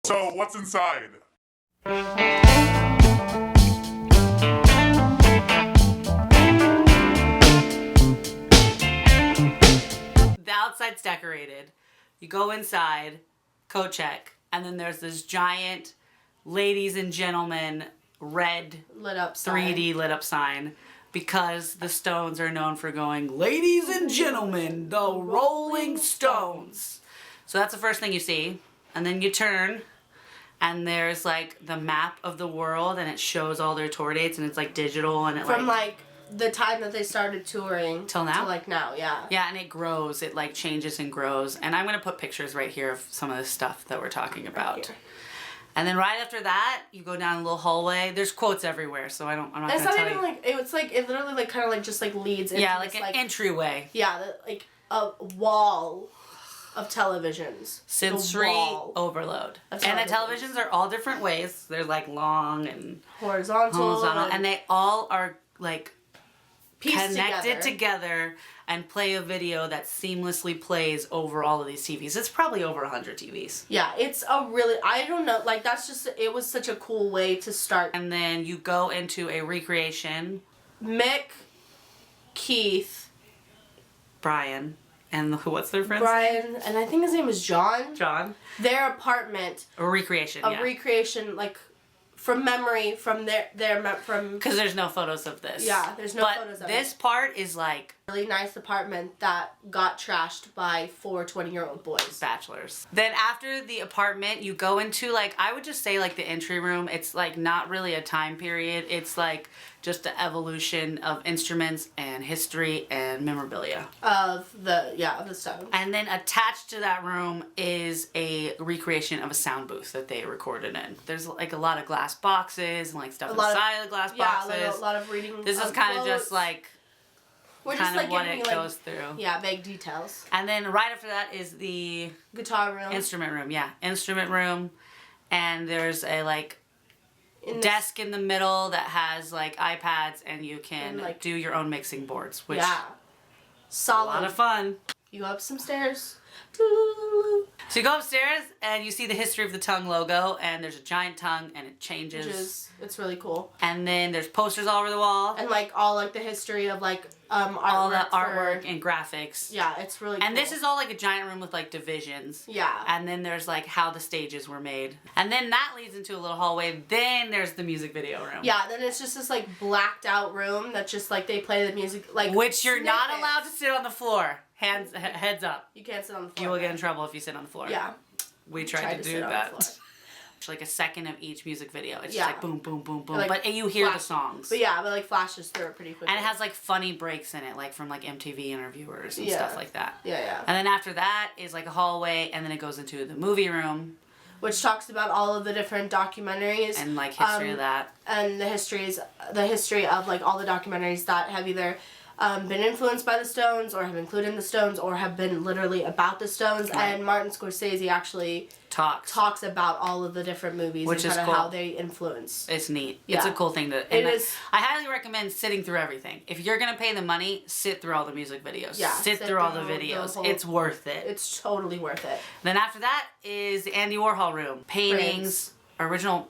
So, what's inside? The outside's decorated. You go inside, coat check, and then there's this giant ladies and gentlemen red lit up 3D lit up sign because the Stones are known for going, ladies and gentlemen, the Rolling Stones. So that's the first thing you see. And then you turn and there's like the map of the world and it shows all their tour dates and it's like digital and it from like the time that they started touring till now? To like now, yeah. Yeah, and it grows. It like changes and grows. And I'm going to put pictures right here of some of the stuff that we're talking about. Right here. And then right after that, you go down a little hallway. There's quotes everywhere, so I'm not going to tell you. It's not even like, it's like, it literally like kind of like just like leads into yeah, like this, an entryway. Yeah, like a wall of televisions. Sensory overload. And the televisions are all different ways. They're like long and horizontal and they all are like pieced connected together and play a video that seamlessly plays over all of these TVs. It's probably over 100 TVs. Yeah, it's a really, I don't know, like that's just, it was such a cool way to start. And then you go into a recreation. Mick, Keith, Brian, and what's their friends? Brian, and I think his name is John. John. Their apartment. A recreation, A recreation, like, from memory, from from... Because there's no photos of this. Yeah, there's no photos of it. But this part is like... really nice apartment that got trashed by 4 20-year-old boys. Bachelors. Then after the apartment, you go into like, I would just say like the entry room. It's like not really a time period. It's like just the evolution of instruments and history and memorabilia. Of the Stones. And then attached to that room is a recreation of a sound booth that they recorded in. There's like a lot of glass boxes and like stuff inside the glass boxes. Yeah, a lot of reading. This is kind of just like we're kind just of like what giving it you, goes through. Yeah, vague details. And then right after that is the guitar room. Instrument room, yeah. Instrument room. And there's a like desk in the middle that has like iPads and you can like, do your own mixing boards, which solid. A lot of fun. You go up some stairs. So you go upstairs and you see the History of the Tongue logo and there's a giant tongue and it changes. It's really cool. And then there's posters all over the wall. And like all like the history of like all the artwork and graphics. Yeah, it's really cool. And this is all like a giant room with like divisions. Yeah. And then there's like how the stages were made. And then that leads into a little hallway. Then there's the music video room. Yeah, then it's just this like blacked out room that just like they play the music like which you're not allowed to sit on the floor. Heads up. You can't sit on the floor. You will get in trouble if you sit on the floor. Yeah. We tried to do that. It's like a second of each music video. It's just like boom, boom, boom, boom. Like but you hear the songs. But yeah, but like flashes through it pretty quickly. And it has like funny breaks in it, like from like MTV interviewers and stuff like that. Yeah, yeah. And then after that is like a hallway, and then it goes into the movie room. Which talks about all of the different documentaries. And like history of that. And the history of like all the documentaries that have either been influenced by the Stones or have included the Stones or have been literally about the Stones. Right. And Martin Scorsese actually talks about all of the different movies and kind of how they influence. It's neat. Yeah. It's a cool thing to... It is. I highly recommend sitting through everything. If you're going to pay the money, sit through all the music videos. Yeah. Sit through all the videos. It's worth it. It's totally worth it. Then after that is the Andy Warhol room. Paintings, original...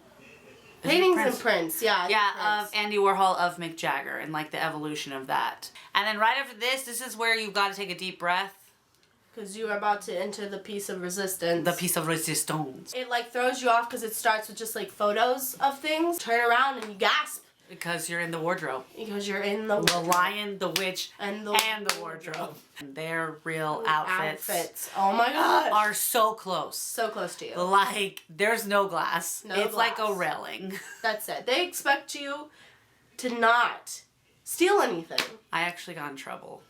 Paintings and prints, yeah. Yeah, of Andy Warhol of Mick Jagger and like the evolution of that. And then right after this is where you've got to take a deep breath. Because you are about to enter the piece of resistance. The piece of resistance. It like throws you off because it starts with just like photos of things. Turn around and you gasp. Because you're in the wardrobe. Because you're in the wardrobe. The lion, the witch, and the wardrobe. And their real outfits. Oh my god. Are so close. So close to you. Like, there's no glass. It's like a railing. That's it. They expect you to not steal anything. I actually got in trouble.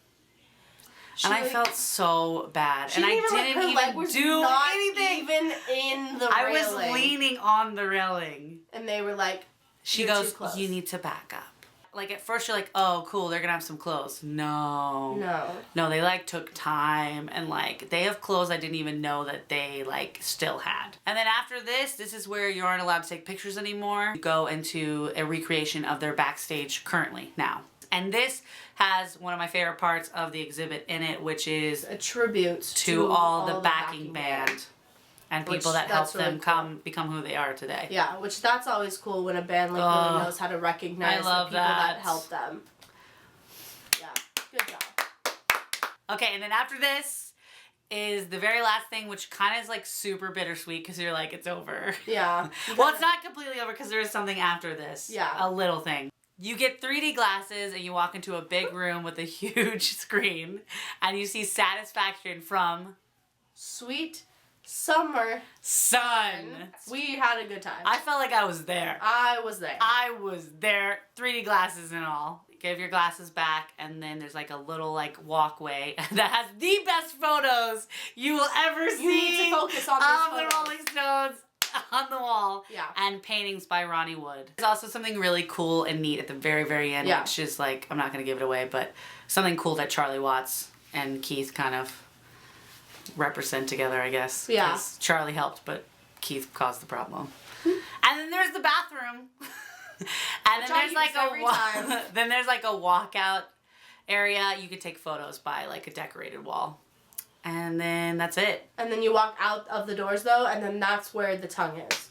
And I felt so bad. And I didn't even do anything. Even in the railing. I was leaning on the railing. And they were like, she goes, you need to back up. Like at first you're like, oh cool, they're gonna have some clothes. No, they like took time and like they have clothes I didn't even know that they like still had. And then after this is where you aren't allowed to take pictures anymore. You go into a recreation of their backstage currently now. And this has one of my favorite parts of the exhibit in it, which is a tribute to all the backing band. And people that help them become who they are today. Yeah, which that's always cool when a band like really knows how to recognize the people that help them. Yeah, good job. Okay, and then after this is the very last thing, which kind of is like super bittersweet because you're like, it's over. Yeah. Well, it's not completely over because there is something after this. Yeah. A little thing. You get 3D glasses and you walk into a big room with a huge screen and you see Satisfaction from Sweet Summer Sun. We had a good time. I felt like I was there. I was there. 3D glasses and all. Give your glasses back, and then there's like a little like walkway that has the best photos you will ever see. You need to focus on the Rolling Stones on the wall. Yeah. And paintings by Ronnie Wood. There's also something really cool and neat at the very, very end, which is like, I'm not going to give it away, but something cool that Charlie Watts and Keith kind of represent together, I guess. Yeah. 'Cause Charlie helped, but Keith caused the problem. And then there's the bathroom. And then there's like then there's like a walkout area. You could take photos by like a decorated wall. And then that's it. And then you walk out of the doors though, and then that's where the tongue is.